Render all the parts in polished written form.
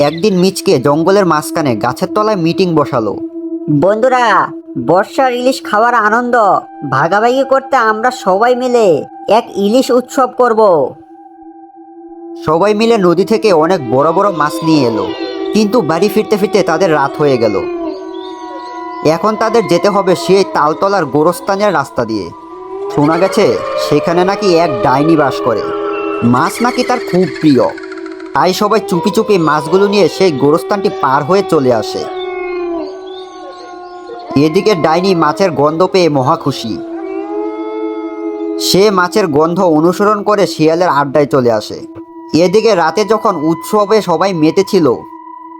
একদিন মিচকে জঙ্গলের মাঝখানে গাছের তলায় মিটিং বসালো। বন্ধুরা, বর্ষার ইলিশ খাওয়ার আনন্দ ভাগাভাগি করতে আমরা সবাই মিলে এক ইলিশ উৎসব করব। সবাই মিলে নদী থেকে অনেক বড় বড় মাছ নিয়ে এলো, কিন্তু বাড়ি ফিরতে ফিরতে তাদের রাত হয়ে গেল। এখন তাদের যেতে হবে সেই তালতলার গোরস্থানের রাস্তা দিয়ে। শোনা গেছে সেখানে নাকি এক ডাইনি বাস করে, মাছ নাকি তার খুব প্রিয়। তাই সবাই চুপি চুপি মাছগুলো নিয়ে সেই গোরস্থানটি পার হয়ে চলে আসে। এদিকে ডাইনি মাছের গন্ধ পেয়ে মহা খুশি। সে মাছের গন্ধ অনুসরণ করে শিয়ালের আড্ডায় চলে আসে। এদিকে রাতে যখন উৎসবে সবাই মেতেছিল,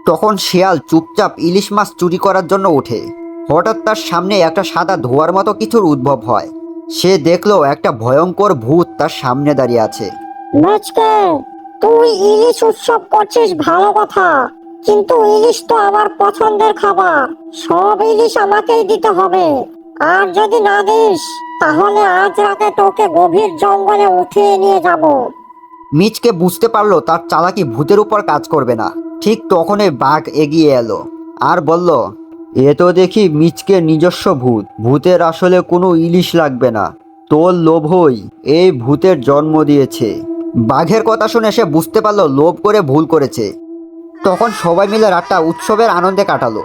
তখন শিয়াল চুপচাপ ইলিশ মাছ চুরি করার জন্য ওঠে। হঠাৎ তার সামনে একটা সাদা ধোঁয়ার মতো কিছুর উদ্ভব হয়। সে দেখলো একটা ভয়ঙ্কর ভূত তার সামনে দাঁড়িয়ে আছে। মিচকে, তুই ইলিশ উৎসব করছিস ভালো কথা, কিন্তু ইলিশ তো আমার পছন্দের খাবার। সব ইলিশ আমাকেই দিতে হবে, আর যদি না দিস তাহলে আজ রাতে তোকে গভীর জঙ্গলে উঠিয়ে নিয়ে যাব। মিচকে বুঝতে পারলো তার চালাকি ভূতের উপর কাজ করবে না। ঠিক তখনই বাঘ এগিয়ে এলো আর বলল, এ তো দেখি মিচকে নিজস্ব ভূত। ভূতের আসলে কোনো ইলিশ লাগবে না, তোর লোভই এই ভূতের জন্ম দিয়েছে। বাঘের কথা শুনে সে বুঝতে পারলো লোভ করে ভুল করেছে। তখন সবাই মিলে রাতটা উৎসবের আনন্দে কাটালো।